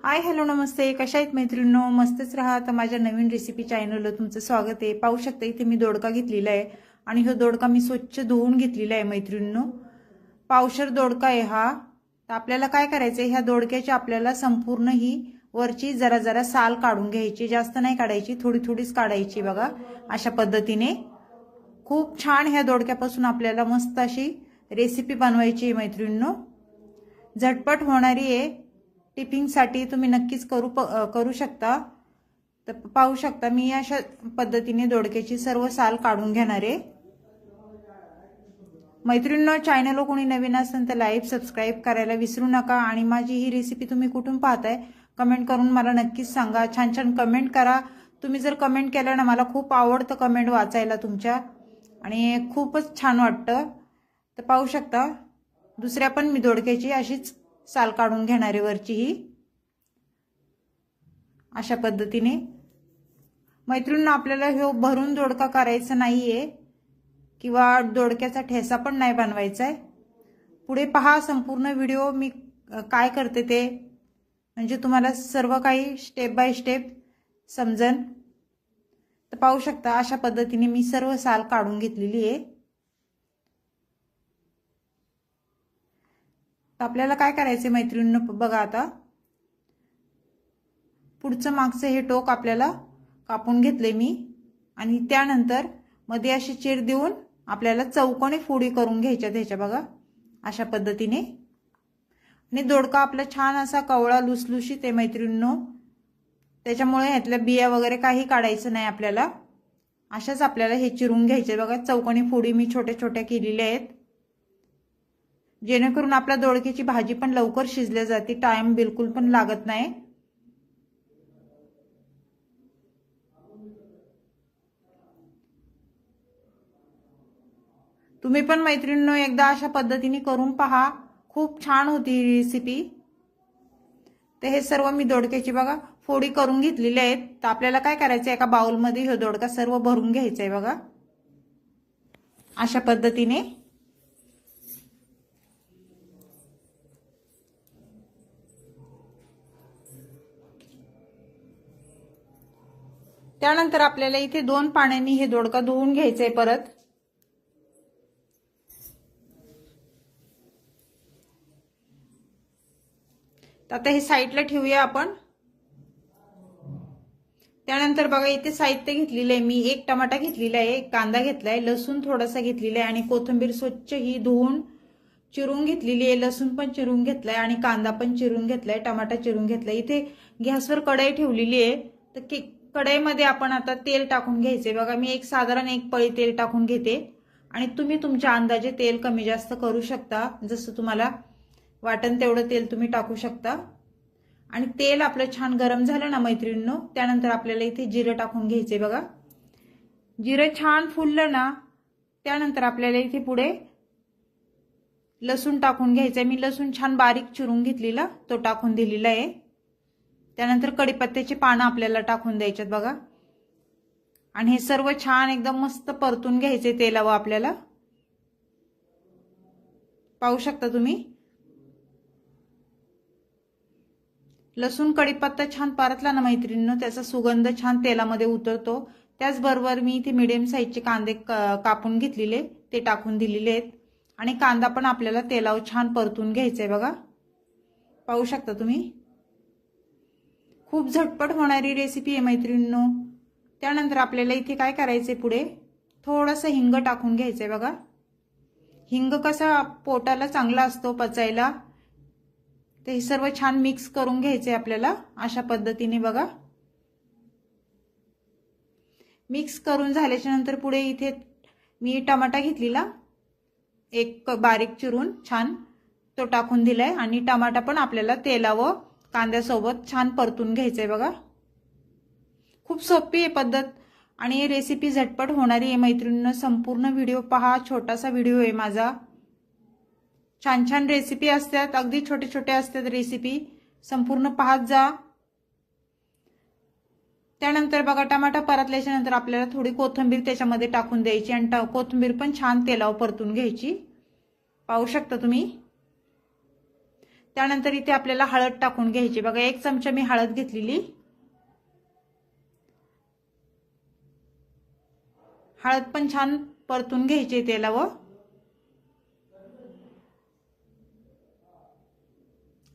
Hi hello नमस्ते, कशा आहेत मैत्रिणींनो? मस्तच राहा. तर माझ्या नवीन रेसिपी चॅनलला तुमचं स्वागत आहे. पाहू शकता इथे मी दोडका घेतलेला आहे आणि हा दोडका मी स्वच्छ धुवून घेतलेला आहे मैत्रिणींनो. पावशर दोडका आहे हा. तर आपल्याला काय करायचं आहे, ह्या दोडक्याची आपल्याला संपूर्ण ही वरची जरा जरा साल काढून घ्यायची, जास्त नाही काढायची, थोडी थोडीच काढायची बघा. अशा पद्धतीने खूप छान ह्या दोडक्यापासून आपल्याला मस्त अशी रेसिपी बनवायची आहे मैत्रिणींनो. झटपट होणारी आहे. टिफिनसाठी तुम्ही नक्कीच करू शकता. तर पाहू शकता मी अशा पद्धतीने दोडक्याची सर्व साल काढून घेणार आहे. मैत्रिणींनो, चॅनलला कोणी नवीन असेल तर लाईक सबस्क्राईब करायला विसरू नका. आणि माझी ही रेसिपी तुम्ही कुठून पाहताय कमेंट करून मला नक्कीच सांगा. छान छान कमेंट करा. तुम्ही जर कमेंट केलं ना, मला खूप आवडतं कमेंट वाचायला तुमच्या आणि खूपच छान वाटतं. तर पाहू शकता दुसऱ्या पण मी दोडक्याची अशीच साल काढून घेणार आहे वरची ही. अशा पद्धतीने मैत्रिणींनो, आपल्याला हे भरून दोडका करायचा नाहीये किंवा दोडक्याचा ठेसा पण नाही बनवायचा आहे. पुढे पहा संपूर्ण व्हिडिओ मी काय करते ते, म्हणजे तुम्हाला सर्व काही स्टेप बाय स्टेप समजेल. तर पाहू शकता अशा पद्धतीने मी सर्व साल काढून घेतलेली आहे. आपल्याला काय करायचे मैत्रिणींनो, बघा आता पुढचं मागचं हे टोक आपल्याला कापून घेतले मी आणि त्यानंतर मध्ये अशी चिर देऊन आपल्याला चौकोनी फोडी करून घ्यायच्या त्याच्या बघा अशा पद्धतीने. आणि दोडका आपला छान असा कवळा लुसलुशीत आहे मैत्रिणींनो, त्याच्यामुळे ह्यातल्या बिया वगैरे काही काढायचं नाही आपल्याला. अशाच आपल्याला हे चिरून घ्यायचे बघा. चौकोनी फोडी मी छोट्या छोट्या केलेल्या आहेत, जेणेकरून आपल्या दोडक्याची भाजी पण लवकर शिजल्या जाते, टाइम बिलकुल पण लागत नाही. तुम्ही पण मैत्रिणींनो एकदा अशा पद्धतीने करून पहा, खूप छान होती ही रेसिपी. तर हे सर्व मी दोडक्याची बघा फोडी करून घेतलेली आहेत. तर आपल्याला काय करायचं, एका बाउलमध्ये हे दोडका सर्व भरून घ्यायचा आहे बघा अशा पद्धतीने. त्यानंतर आपल्याला इथे 2 पाण्याने हे दोडका धुवून घ्यायचंय परत. आता हे साईडला ठेवूया आपण. त्यानंतर बघा इथे साहित्य घेतलेलं आहे मी. 1 टमाटा घेतलेला आहे, 1 कांदा घेतलाय, लसूण थोडासा घेतलेला आहे आणि कोथिंबीर स्वच्छ ही धुवून चिरून घेतलेली आहे. लसूण पण चिरून घेतलाय आणि कांदा पण चिरून घेतलाय, टमाटा चिरून घेतलाय. इथे गॅसवर कढई ठेवलेली आहे. तर कढईमध्ये आपण आता तेल टाकून घ्यायचे बघा. मी साधारण 1 पळी तेल टाकून घेते आणि तुम्ही तुमच्या अंदाजे तेल कमी जास्त करू शकता, जसं तुम्हाला वाटण तेवढं तेल तुम्ही टाकू शकता. आणि तेल आपलं छान गरम झालं ना मैत्रिणींनो, त्यानंतर आपल्याला इथे जिरं टाकून घ्यायचे बघा. जिरं छान फुललं ना, त्यानंतर आपल्याला इथे पुढे लसूण टाकून घ्यायचंय. मी लसूण छान बारीक चिरून घेतलेला तो टाकून दिलेला आहे. त्यानंतर कढीपत्त्याची पानं आपल्याला टाकून द्यायच्यात बघा. आणि हे सर्व छान एकदम मस्त परतून घ्यायचे तेलावर आपल्याला. पाहू शकता तुम्ही लसूण कढीपत्ता छान परतला ना मैत्रिणींनो, त्याचा सुगंध छान तेलामध्ये उतरतो. त्याचबरोबर मी इथे मीडियम साईजचे कांदे कापून घेतलेले ते टाकून दिलेले आहेत आणि कांदा पण आपल्याला तेलावर छान परतून घ्यायचा आहे बघा. पाहू शकता तुम्ही खूप झटपट होणारी रेसिपी आहे मैत्रिणींनो. त्यानंतर आपल्याला इथे काय करायचंय, पुढे थोडंसं हिंग टाकून घ्यायचंय बघा. हिंग कसा पोटाला चांगला असतो पचायला. ते हे सर्व छान मिक्स करून घ्यायचंय आपल्याला अशा पद्धतीने बघा. मिक्स करून झाल्याच्या नंतर पुढे इथे मी टमाटा घेतलेला 1 बारीक चिरून छान तो टाकून दिलाय आणि टमाटा पण आपल्याला तेलावर कांद्यासोबत छान परतून घ्यायचंय बघा. खूप सोपी आहे पद्धत आणि रेसिपी झटपट होणारी आहे मैत्रिणींनो. संपूर्ण व्हिडिओ पहा, छोटासा व्हिडिओ आहे माझा. छान छान रेसिपी असतात, अगदी छोटे छोटे असतात रेसिपी, संपूर्ण पाहत जा. त्यानंतर बघा टमाटा परतल्याच्या नंतर आपल्याला थोडी कोथिंबीर त्याच्यामध्ये टाकून द्यायची आणि कोथिंबीर पण छान तेलावर परतून घ्यायची. पाहू शकता तुम्ही. त्यानंतर इथे आपल्याला हळद टाकून घ्यायची बघा, 1 चमचा मी हळद घेतलेली। हळद पण छान परतून घ्यायची तेलावर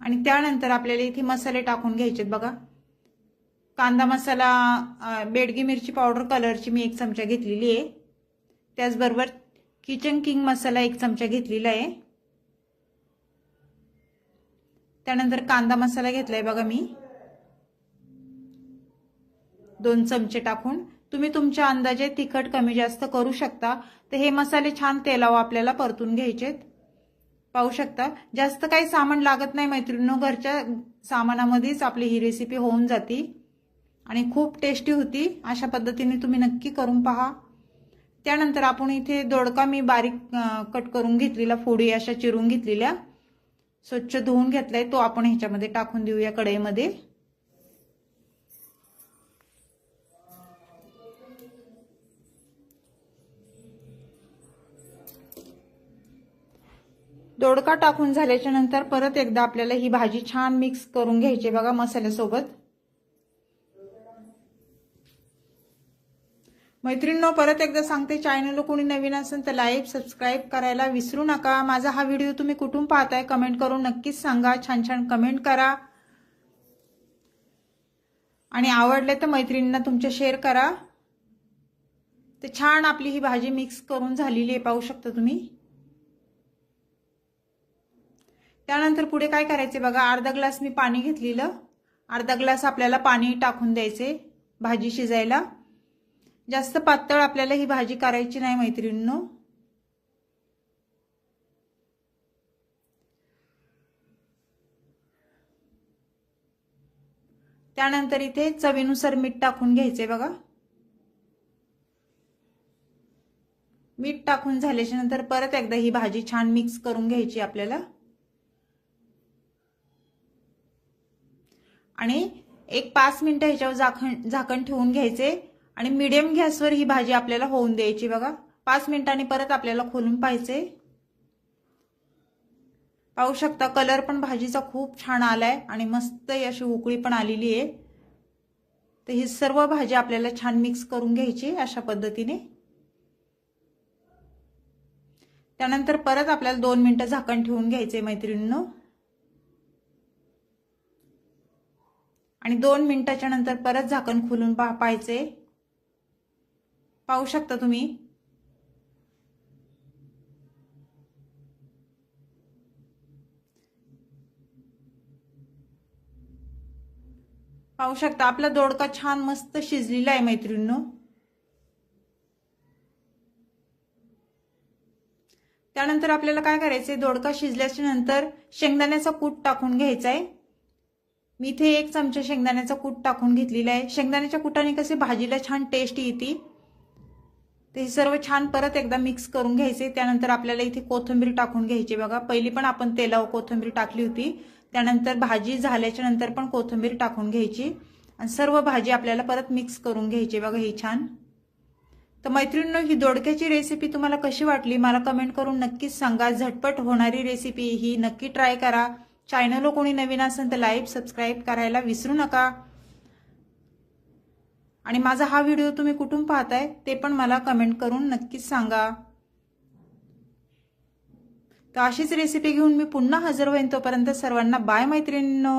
आणि त्यानंतर आपल्याला इथे मसाले टाकून घ्यायचे बघा। कांदा मसाला, बेडगी मिरची पावडर कलरची मी 1 चमचा घेतलेली आहे। त्याचबरोबर किचन किंग मसाला 1 चमचा घेतलेला आहे। त्यानंतर कांदा मसाला घेतलाय बघा मी 2 चमचे टाकून। तुम्ही तुमच्या अंदाजे तिखट कमी जास्त करू शकता। तर हे मसाले छान तेलावर आपल्याला परतून घ्यायचेत। पाहू शकता जास्त काही सामान लागत नाही मैत्रिणींनो, घरच्या सामानामध्येच आपली ही रेसिपी होऊन जाते आणि खूप टेस्टी होती। अशा पद्धतीने तुम्ही नक्की करून पहा। त्यानंतर आपण इथे दोडका मी बारीक कट करून घेतलेला, फोडी अशा चिरून घेतलेल्या, स्वच्छ धुवून घेतलाय, तो आपण ह्याच्यामध्ये टाकून देऊया कढईमध्ये। दोडका टाकून झाल्याच्या नंतर परत एकदा आपल्याला ही भाजी छान मिक्स करून घ्यायची बघा मसाल्यासोबत। मैत्रिणींनो परत एकदा सांगते, चॅनलला कोणी नवीन असेल तर लाईक सबस्क्राईब करायला विसरू नका। माझा हा व्हिडिओ तुम्ही कुठून पाहताय कमेंट करून नक्कीच सांगा, छान छान कमेंट करा आणि आवडले तर मैत्रिणींना तुमच्या शेअर करा। तर छान आपली ही भाजी मिक्स करून झालेली आहे, पाहू शकता तुम्ही। त्यानंतर पुढे काय करायचे बघा, अर्धा ग्लास मी पाणी घेतलेलं, अर्धा ग्लास आपल्याला पाणी टाकून द्यायचे भाजी शिजायला। जास्त पातळ आपल्याला ही भाजी करायची नाही मैत्रिणींनो। त्यानंतर इथे चवीनुसार मीठ टाकून घ्यायचे बघा। मीठ टाकून झाल्याच्या नंतर परत एकदा ही भाजी छान मिक्स करून घ्यायची आपल्याला आणि 1-5 मिनिटं ह्याच्यावर झाकण ठेवून घ्यायचे आणि मीडियम गॅसवर ही भाजी आपल्याला होऊन द्यायची बघा। 5 मिनिटांनी परत आपल्याला खोलून पाहायचे। पाहू शकता कलर पण भाजीचा खूप छान आलाय आणि मस्त अशी उकळी पण आलेली आहे। तर ही सर्व भाजी आपल्याला छान मिक्स करून घ्यायची अशा पद्धतीने। त्यानंतर परत आपल्याला 2 मिनिटं झाकण ठेवून घ्यायचे मैत्रिणींनो आणि 2 मिनिटाच्या नंतर परत झाकण खोलून पाहायचे। पाहू शकता तुम्ही पाहू शकता आपला दोडका छान मस्त शिजलेला आहे मैत्रिणींनो। त्यानंतर आपल्याला काय करायचंय, दोडका शिजल्याच्या नंतर शेंगदाण्याचा कूट टाकून घ्यायचा आहे। मी इथे 1 चमचा शेंगदाण्याचा कूट टाकून घेतलेला आहे। शेंगदाण्याच्या कुटाने कसे भाजीला छान टेस्ट येते। ते सर्व छान परत एकदा मिक्स करून घ्यायचे। त्यानंतर आपल्याला इथे कोथिंबीर टाकून घ्यायची बघा। पहिली पण आपण तेलावर कोथिंबीर टाकली होती, त्यानंतर भाजी झाल्याच्या नंतर पण कोथिंबीर टाकून घ्यायची आणि सर्व भाजी आपल्याला परत मिक्स करून घ्यायची बघा ही छान। तर मैत्रिणींनो ही दोडक्याची रेसिपी तुम्हाला कशी वाटली मला कमेंट करून नक्कीच सांगा। झटपट होणारी रेसिपी ही नक्की ट्राय करा। चॅनलला कोणी नवीन असेल तर लाईक सबस्क्राईब करायला विसरू नका आणि माझा हा व्हिडिओ तुम्ही कुठून पाहताय ते पण मला कमेंट करून नक्कीच सांगा। तर अशीच रेसिपी घेऊन मी पुन्हा हजर होईन, तोपर्यंत सर्वांना बाय मैत्रिणींनो।